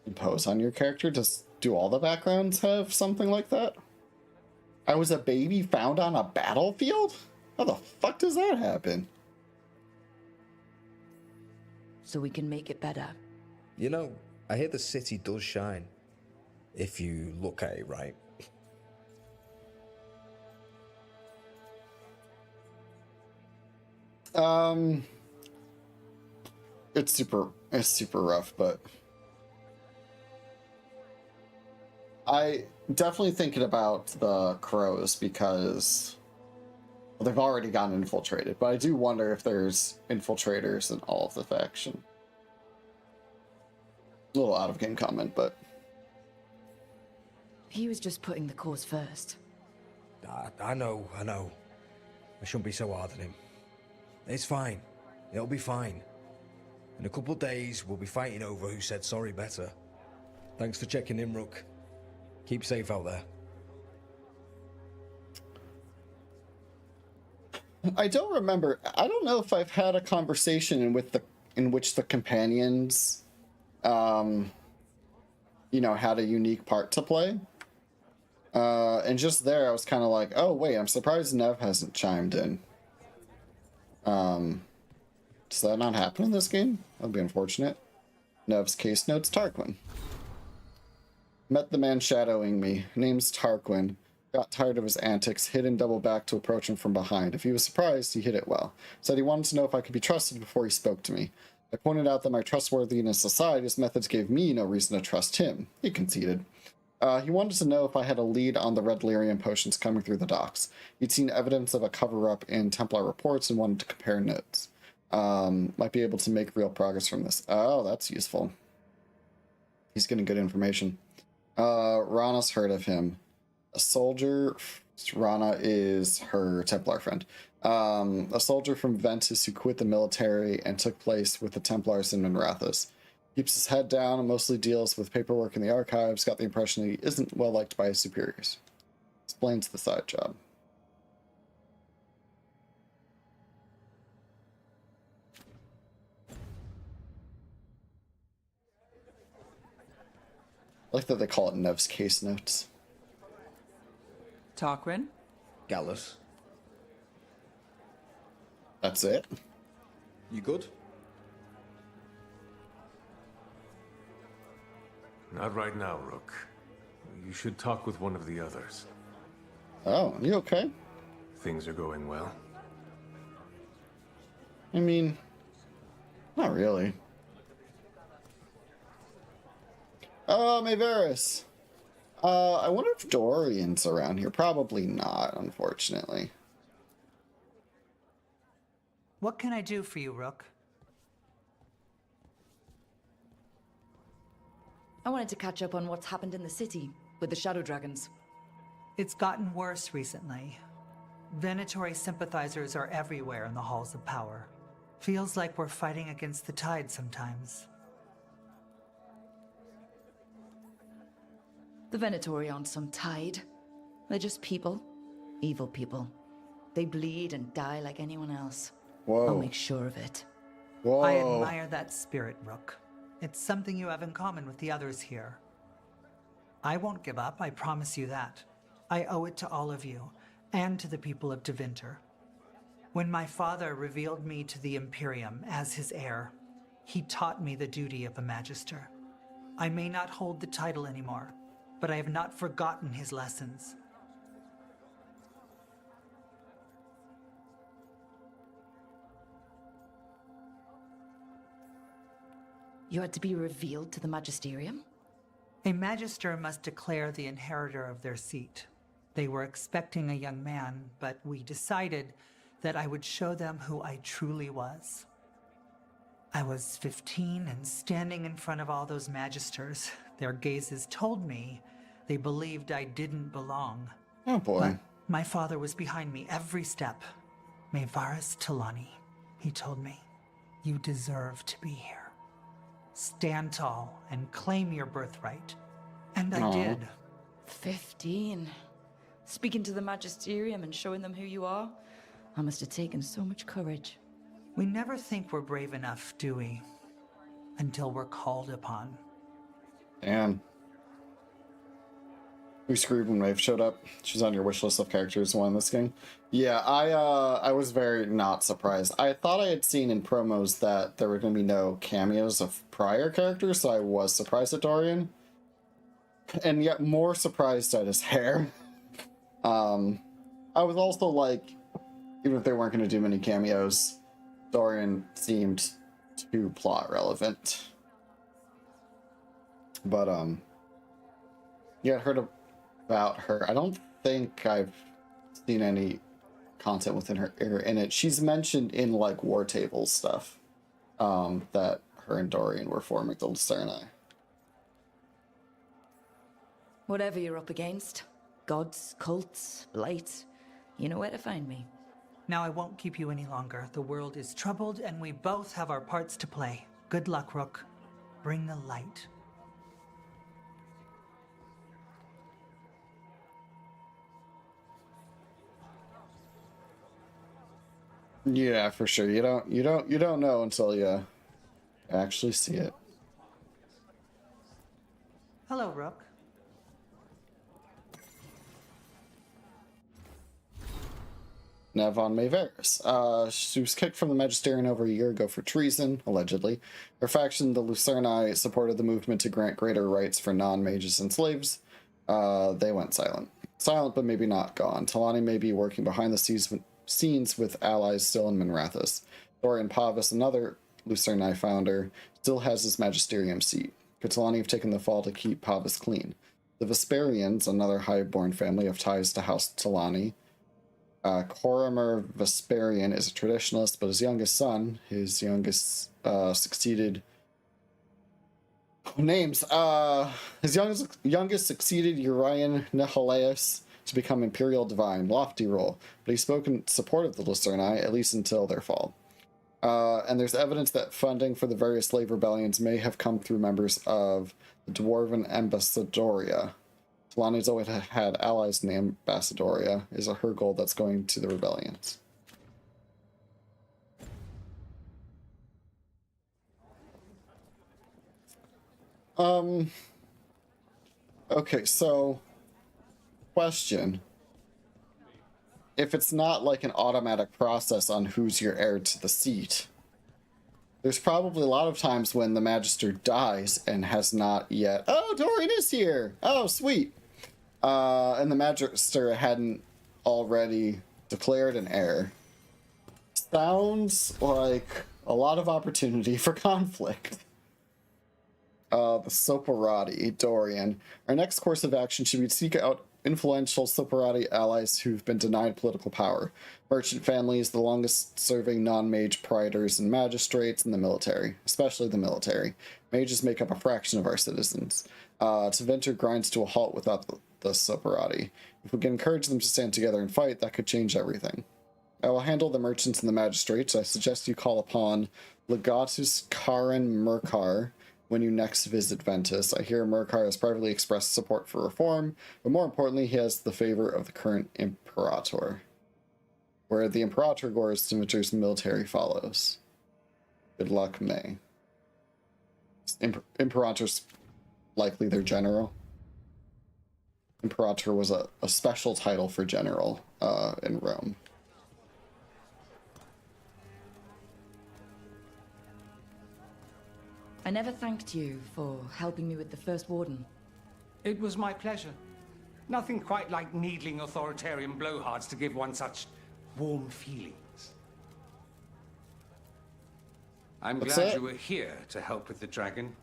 impose on your character? Do all the backgrounds have something like that? I was a baby found on a battlefield? How the fuck does that happen? So we can make it better. You know, I hear the city does shine. If you look at it right. It's super rough, but I definitely thinking about the crows because they've already gotten infiltrated, but I do wonder if there's infiltrators in all of the faction. A little out of game comment, but He was just putting the cause first. I know. I shouldn't be so hard on him. It's fine. It'll be fine. In a couple of days, we'll be fighting over who said sorry better. Thanks for checking in, Rook. Keep safe out there. I don't remember. I don't know if I've had a conversation in which the companions, had a unique part to play. And just there, I was kind of like, oh wait, I'm surprised Nev hasn't chimed in. Does that not happen in this game? That'd be unfortunate. Nev's case notes Tarquin. Met the man shadowing me. Name's Tarquin. Got tired of his antics, hid and doubled back to approach him from behind. If he was surprised, he hid it well. Said he wanted to know if I could be trusted before he spoke to me. I pointed out that my trustworthiness aside, his methods gave me no reason to trust him. He conceded. He wanted to know if I had a lead on the red lyrium potions coming through the docks. He'd seen evidence of a cover-up in Templar reports and wanted to compare notes. Might be able to make real progress from this. Oh, that's useful. He's getting good information. Rana's heard of him. A soldier... Rana is her Templar friend. A soldier from Ventus who quit the military and took place with the Templars in M.Raziq. Keeps his head down and mostly deals with paperwork in the archives. Got the impression that he isn't well liked by his superiors. Explains the side job. I like that they call it Nev's case notes. Tarquin? Gallus, That's it? you good? Not right now, Rook. You should talk with one of the others. Oh, you okay? Things are going well. I mean, not really. Oh, Mayveris. I wonder if Dorian's around here. Probably not, unfortunately. What can I do for you, Rook? I wanted to catch up on what's happened in the city with the Shadow Dragons. It's gotten worse recently. Venatori sympathizers are everywhere in the halls of power. Feels like we're fighting against the tide sometimes. The Venatori aren't some tide. They're just people. Evil people. They bleed and die like anyone else. Whoa. I'll make sure of it. Whoa. I admire that spirit, Rook. It's something you have in common with the others here. I won't give up, I promise you that. I owe it to all of you, and to the people of Devinter. When my father revealed me to the Imperium as his heir, he taught me the duty of a Magister. I may not hold the title anymore, but I have not forgotten his lessons. You had to be revealed to the Magisterium? A Magister must declare the inheritor of their seat. They were expecting a young man, but we decided that I would show them who I truly was. I was 15 and standing in front of all those Magisters. Their gazes told me they believed I didn't belong. Oh boy. But my father was behind me every step. Mayveris Talani, he told me, you deserve to be here. Stand tall and claim your birthright. And I did. 15. Speaking to the Magisterium and showing them who you are? I must have taken so much courage. We never think we're brave enough, do we? Until we're called upon. Damn. We screwed when Maeve showed up. She's on your wish list of characters who won this game. Yeah, I was very not surprised. I thought I had seen in promos that there were going to be no cameos of prior characters, so I was surprised at Dorian. And yet more surprised at his hair. I was also like, even if they weren't going to do many cameos, Dorian seemed too plot relevant. But, yeah, I heard about her. I don't think I've seen any content within her in it. She's mentioned in, like, War Table stuff, that her and Dorian were forming the Lucerni. Whatever you're up against, gods, cults, blight, you know where to find me. Now I won't keep you any longer. The world is troubled and we both have our parts to play. Good luck, Rook. Bring the light. Yeah, for sure. You don't know until you actually see it. Hello, Rook. Nevon Maeveris. She was kicked from the Magisterium over a year ago for treason, allegedly. Her faction, the Lucerni, supported the movement to grant greater rights for non-mages and slaves. They went silent. Silent, but maybe not gone. Talani may be working behind the scenes with allies still in Minrathous. Dorian Pavis, another Lucerni founder, still has his Magisterium seat. Could Talani have taken the fall to keep Pavis clean? The Vesperians, another highborn family, have ties to House Talani. Corimer Vesperian is a traditionalist, but his youngest son, succeeded... His youngest succeeded Urian Nihalaeus to become Imperial Divine, lofty role, but he's spoken support of the Lucerni, at least until their fall. And there's evidence that funding for the various slave rebellions may have come through members of the Dwarven Ambassadoria. Talani's always had allies in the Ambassadoria, is her goal that's going to the rebellions. Okay, so, question. If it's not like an automatic process on who's your heir to the seat, there's probably a lot of times when the Magister dies and has not yet... Oh, Dorian is here! Oh, sweet! And the Magister hadn't already declared an heir. Sounds like a lot of opportunity for conflict. The Soporati, Dorian. Our next course of action should be to seek out influential Soporati allies who've been denied political power. Merchant families, the longest-serving non-mage praetors and magistrates, and the military. Especially the military. Mages make up a fraction of our citizens. Tevinter grinds to a halt without the Soporati. If we can encourage them to stand together and fight, that could change everything. I will handle the merchants and the magistrates. I suggest you call upon Legatus Karen Merkar when you next visit Ventus. I hear Merkar has privately expressed support for reform, but more importantly, he has the favor of the current Imperator. Where the Imperator goes, Tevinter's military follows. Good luck, May. Imperator's likely their general. Imperator was a special title for general in Rome. I never thanked you for helping me with the First Warden. It was my pleasure. Nothing quite like needling authoritarian blowhards to give one such warm feelings. I'm glad you were here to help with the dragon.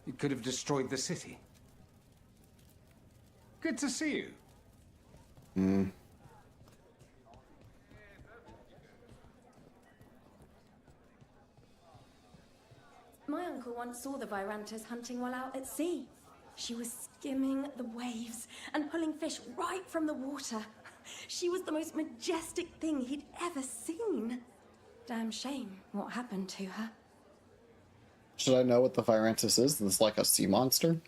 It could have destroyed the city. Good to see you. My uncle once saw the Virantas hunting while out at sea. She was skimming the waves and pulling fish right from the water. She was the most majestic thing he'd ever seen. Damn shame what happened to her. Should I know what the Virantis is? It's like a sea monster?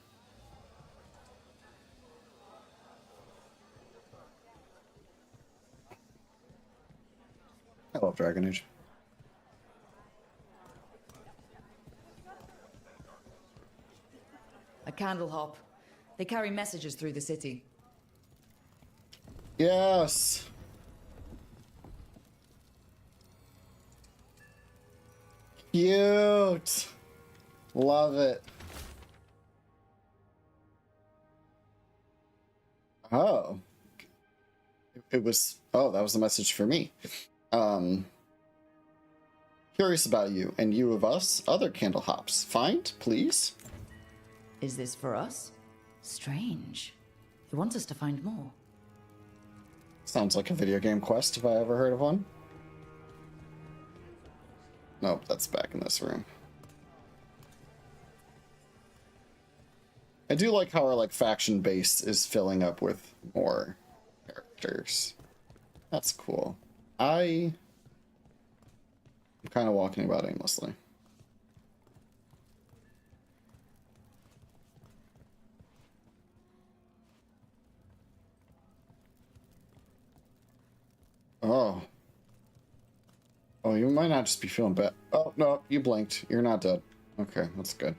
I love Dragon Age. I A candle hop. They carry messages through the city. Yes. Cute. Love it. Oh. It was... Oh, that was a message for me. Curious about you, and you of us, other candle hops. Find, please? Is this for us? Strange. He wants us to find more. Sounds like a video game quest if I ever heard of one. Nope, that's back in this room. I do like how our faction base is filling up with more characters. That's cool. I'm kind of walking about aimlessly. Oh. Oh, you might not just be feeling bad. Oh, no, you blinked. You're not dead. Okay, that's good.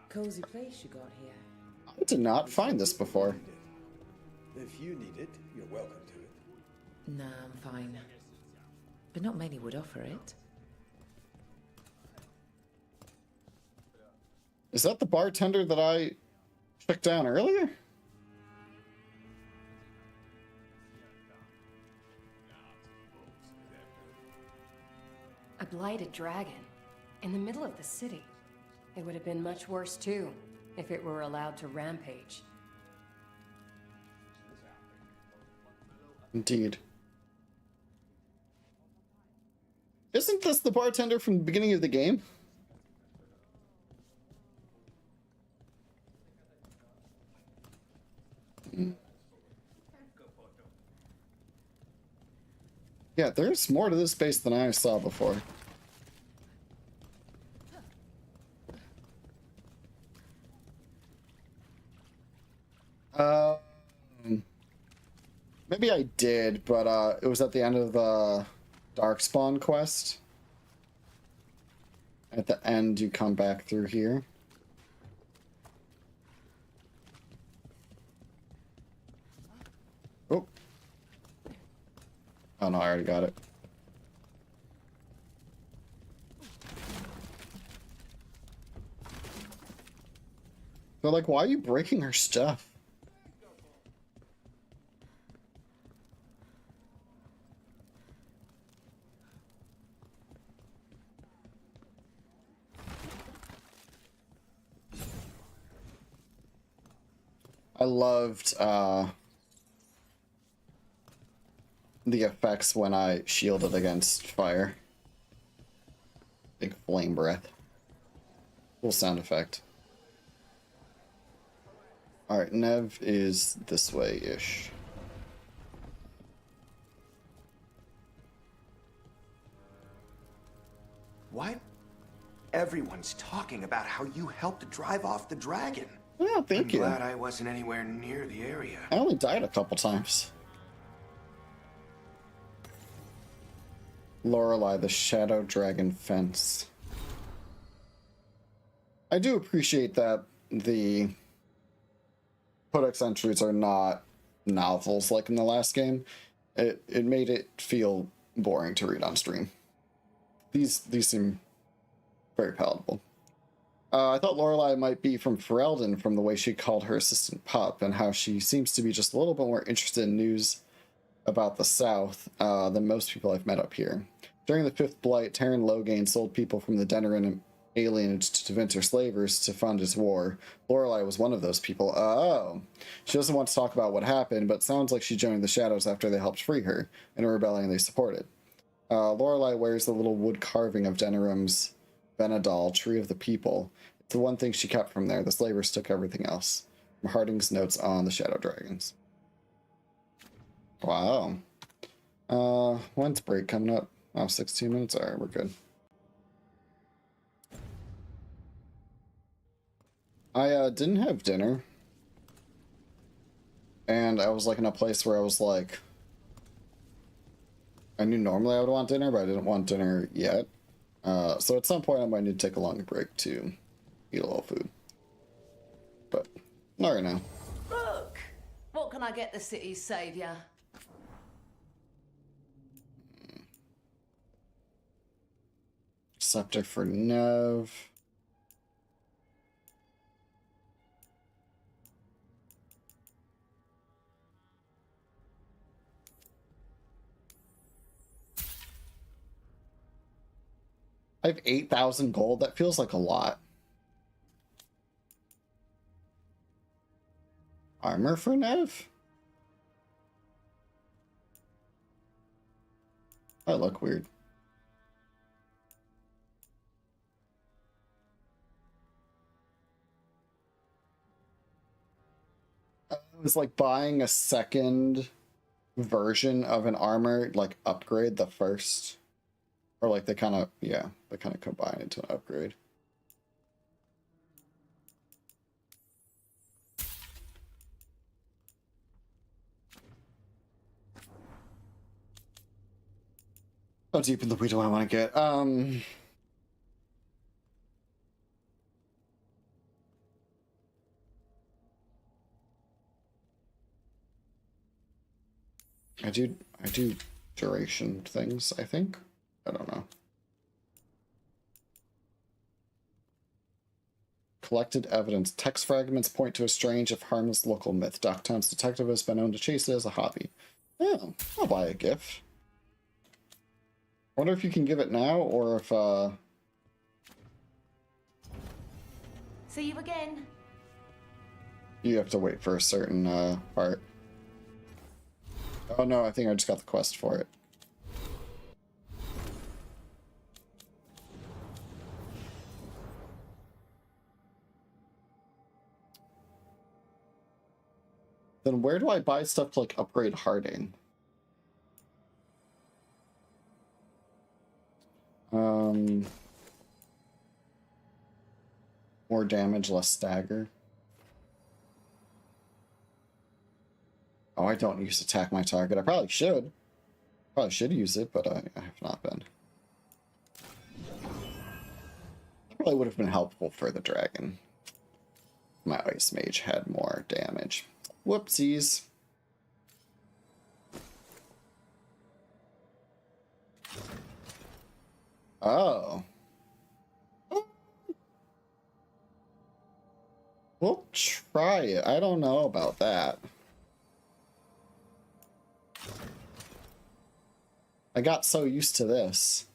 Cozy place you got here. I did not find this before. If you need it, you're welcome to it. Nah, I'm fine. But not many would offer it. Is that the bartender that I checked down earlier? A blighted dragon in the middle of the city. It would have been much worse too if it were allowed to rampage. Indeed. Isn't this the bartender from the beginning of the game? Yeah, there's more to this base than I saw before. Maybe I did, but it was at the end of the Darkspawn quest. At the end, you come back through here. Oh. Oh no, I already got it. They're like, why are you breaking her stuff? I loved the effects when I shielded against fire. Big flame breath. Cool sound effect. Alright, Nev is this way-ish. What? Everyone's talking about how you helped drive off the dragon. Yeah, thank you. I'm glad I wasn't anywhere near the area. I only died a couple times. Lorelei, the Shadow Dragon Fence. I do appreciate that the codex entries are not novels like in the last game. It made it feel boring to read on stream. These seem very palatable. I thought Lorelei might be from Ferelden from the way she called her assistant pup and how she seems to be just a little bit more interested in news about the South than most people I've met up here. During the Fifth Blight, Terran Loghain sold people from the Denerim and alienage to Tevinter slavers to fund his war. Lorelei was one of those people. Oh. She doesn't want to talk about what happened, but sounds like she joined the Shadows after they helped free her, in a rebellion they supported. Lorelei wears the little wood carving of Denerim's Benadal, Tree of the People. It's the one thing she kept from there. The slavers took everything else. From Harding's notes on the Shadow Dragons. Wow. When's break coming up? Oh, 16 minutes? Alright, we're good. I didn't have dinner. And I was in a place where I was like, I knew normally I would want dinner, but I didn't want dinner yet. So at some point I might need to take a longer break to eat a little food. But not right now. Look! What can I get the city's saviour? Scepter for Nev. I have 8,000 gold. That feels like a lot. Armor for Nev? That look weird. It was like buying a second version of an armor, like upgrade the first. Or like they kind of, yeah, they kind of combine into an upgrade. How deep in the weed do I want to get? I do duration things, I think. I don't know. Collected evidence. Text fragments point to a strange, if harmless, local myth. Docktown's detective has been known to chase it as a hobby. Oh, I'll buy a gift. I wonder if you can give it now, or if, See you again. you have to wait for a certain, part. Oh no, I think I just got the quest for it. Then where do I buy stuff to, like, upgrade Harding? More damage, less stagger. Oh, I don't use attack my target. I probably should. Probably should use it, but I have not been. Probably would have been helpful for the dragon. My ice mage had more damage. Whoopsies. Oh. We'll try it. I don't know about that. I got so used to this.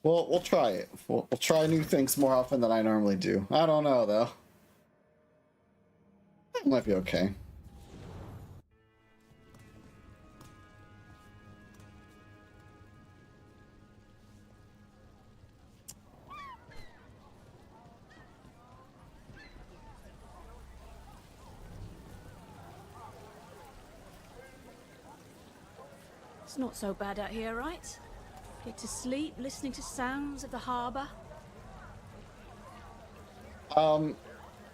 Well, we'll try it. We'll try new things more often than I normally do. I don't know, though. It might be okay. It's not so bad out here, right? Get to sleep, listening to sounds of the harbour.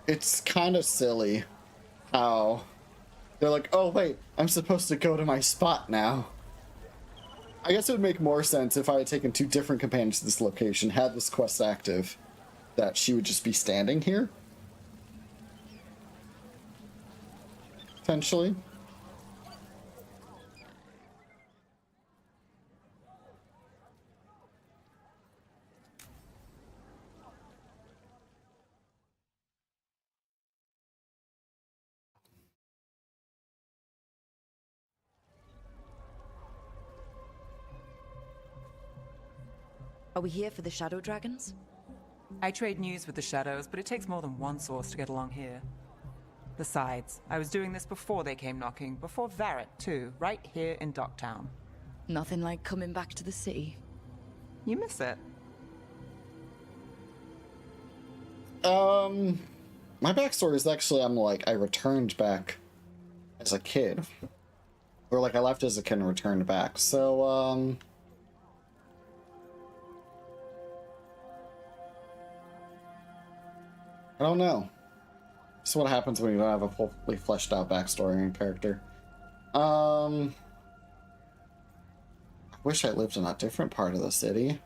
It's kind of silly how they're like, oh wait, I'm supposed to go to my spot now. I guess it would make more sense if I had taken 2 different companions to this location, had this quest active, that she would just be standing here. Potentially. Are we here for the Shadow Dragons? I trade news with the Shadows, but it takes more than one source to get along here. Besides, I was doing this before they came knocking, before Varret, too, right here in Docktown. Nothing like coming back to the city. You miss it. My backstory is actually I returned back as a kid. Or like I left as a kid and returned back. So, I don't know. This is what happens when you don't have a fully fleshed out backstory in character. I Wish I lived in a different part of the city.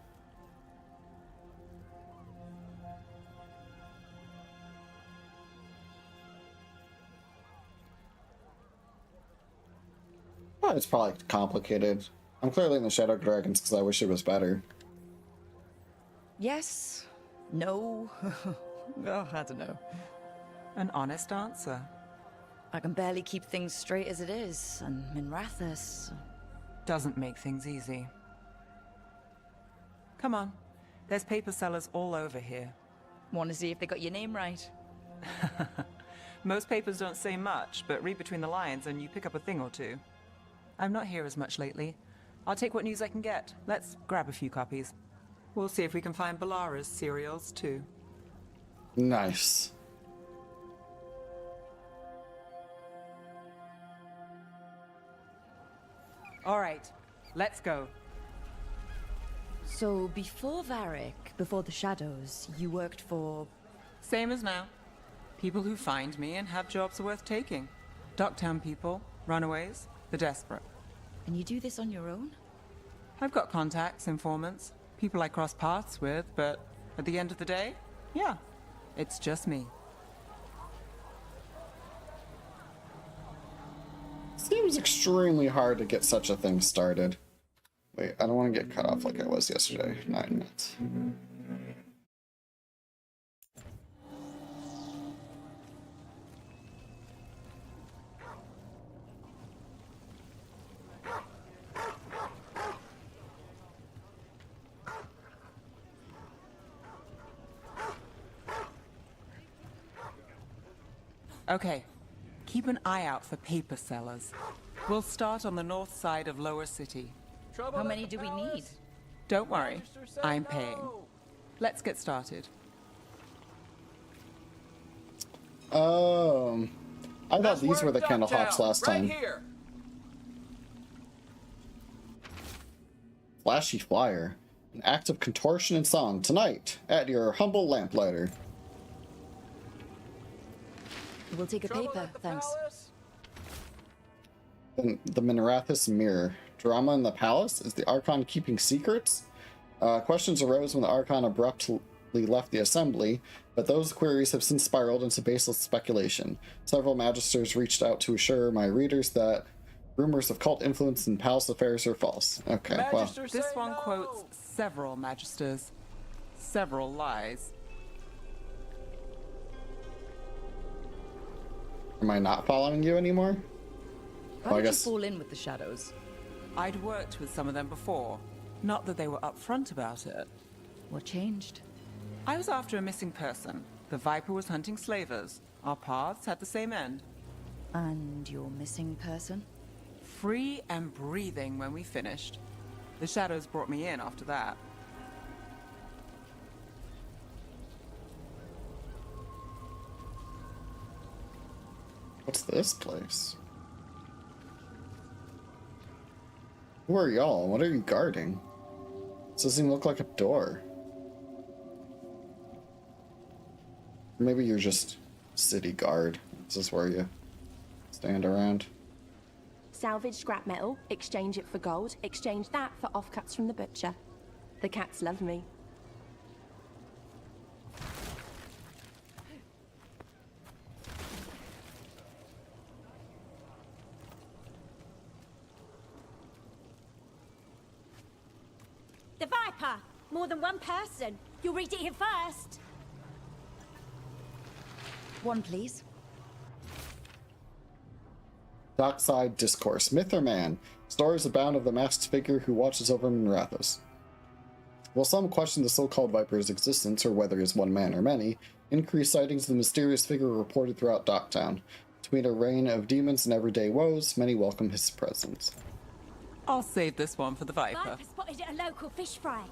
Well, it's probably complicated. I'm clearly in the Shadow Dragons because I wish it was better. Yes. No. Oh, I don't know. An honest answer. I can barely keep things straight as it is, and M.Raziq. Doesn't make things easy. Come on. There's paper sellers all over here. Want to see if they got your name right? Most papers don't say much, but read between the lines and you pick up a thing or two. I'm not here as much lately. I'll take what news I can get. Let's grab a few copies. We'll see if we can find Balara's serials, too. Nice. All right, let's go. So, before Varric, before the Shadows, you worked for... Same as now. People who find me and have jobs worth taking. Docktown people, runaways, the desperate. And you do this on your own? I've got contacts, informants, people I cross paths with, but at the end of the day, yeah, it's just me. Seems extremely hard to get such a thing started. Wait, I don't want to get cut off like I was yesterday. 9 minutes. Okay, keep an eye out for paper sellers. We'll start on the north side of Lower City. How many do we need? Don't worry, I'm paying. Let's get started. I thought these were the Candlehawks last time. Here. Flashy flyer. An act of contortion and song tonight at your humble lamplighter. We'll take a paper, thanks. The M.Raziq mirror. Drama in the palace? Is the Archon keeping secrets? Questions arose when the Archon abruptly left the assembly, but those queries have since spiraled into baseless speculation. Several magisters reached out to assure my readers that rumors of cult influence in palace affairs are false. Okay, well. This one quotes several magisters. Several lies. Am I not following you anymore? How did you fall in with the Shadows? I'd worked with some of them before. Not that they were upfront about it. What changed? I was after a missing person. The Viper was hunting slavers. Our paths had the same end. And your missing person? Free and breathing when we finished. The Shadows brought me in after that. What's this place? Who are y'all? What are you guarding? This doesn't even look like a door. Maybe you're just city guard. This is where you stand around. Salvage scrap metal, exchange it for gold, exchange that for offcuts from the butcher. The cats love me. The Viper! More than one person. You'll read it here first. One, please. Dockside Discourse. Myth or man? Stories abound of the masked figure who watches over M.Raziq. While some question the so-called Viper's existence, or whether he is one man or many, increased sightings of the mysterious figure are reported throughout Docktown. Between a reign of demons and everyday woes, many welcome his presence. I'll save this one for the Viper. Viper spotted at a local fish fry.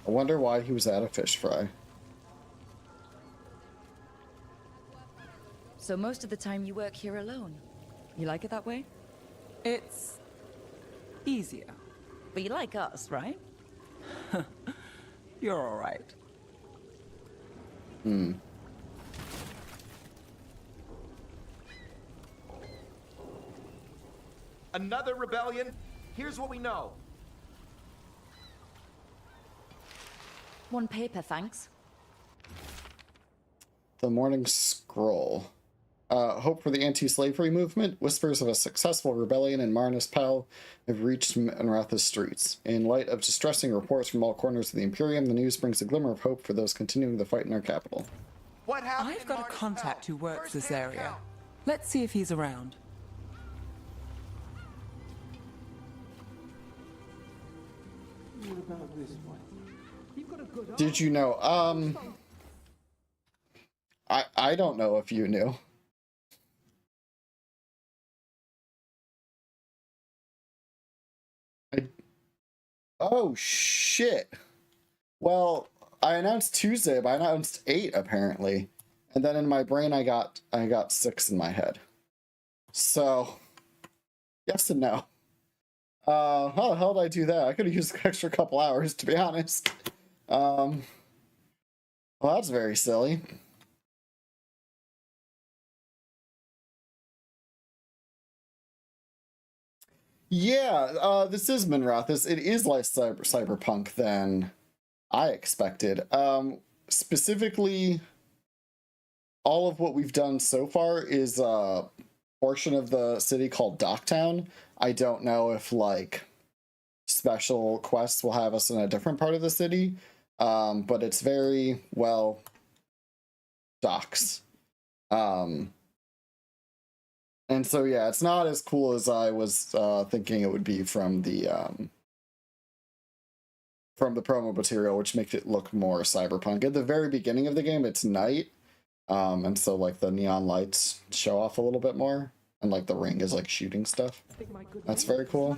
I wonder why he was at a fish fry. So most of the time you work here alone. You like it that way? It's easier. But you like us, right? You're all right. Another rebellion? Here's what we know. One paper, thanks. The Morning Scroll. Hope for the anti-slavery movement. Whispers of a successful rebellion in Marnus Pal have reached M.Raziq's streets. In light of distressing reports from all corners of the Imperium, the news brings a glimmer of hope for those continuing the fight in our capital. What happened? I've got a contact who works this area. Let's see if he's around. What about this one? You've got a good Did you know? I don't know if you knew. Oh shit. Well, I announced Tuesday, but I announced 8 apparently. And then in my brain I got 6 in my head. So yes and no. How the hell did I do that? I could have used an extra couple hours, to be honest. Well, that's very silly. Yeah, this is M.Raziq. It is less cyberpunk than I expected. Specifically, all of what we've done so far is a portion of the city called Docktown. I don't know if, like, special quests will have us in a different part of the city, but it's very, well, docks. And so, yeah, it's not as cool as I was thinking it would be from the promo material, which makes it look more cyberpunk. At the very beginning of the game, it's night, and so, like, the neon lights show off a little bit more, and, like, the ring is, like, shooting stuff. That's very cool.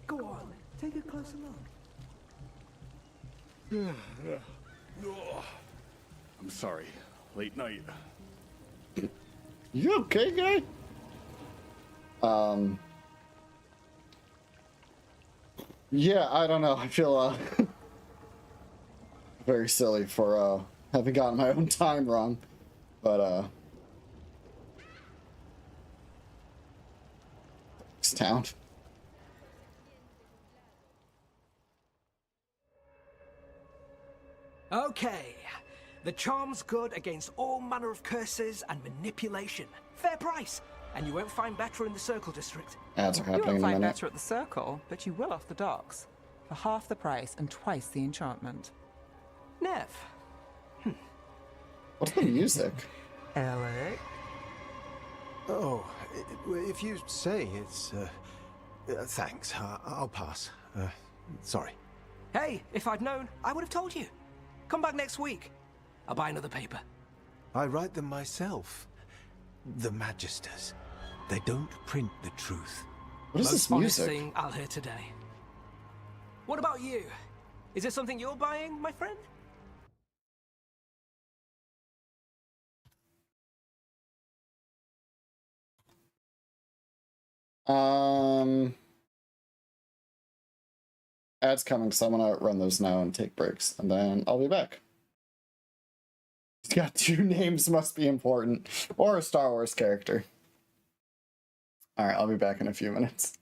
Go on, take a closer look. I'm sorry. Late night. You okay, guy? Yeah, I don't know. I feel very silly for having gotten my own time wrong, but it's town. Okay. The charm's good against all manner of curses and manipulation. Fair price. And you won't find better in the Circle District. Ads are You happening won't in a find minute. better at the Circle, but you will off the docks. For half the price and twice the enchantment. Nev. What's the music? LA. Oh, if you say it's... thanks. I'll pass. Sorry. Hey, if I'd known, I would have told you. Come back next week. I'll buy another paper. I write them myself. The Magisters. They don't print the truth. What is this Most honest music? thing I'll hear today. What about you? Is it something you're buying, my friend? Ads coming, so I'm gonna run those now and take breaks, and then I'll be back. He's got 2 names, must be important. Or a Star Wars character. Alright, I'll be back in a few minutes.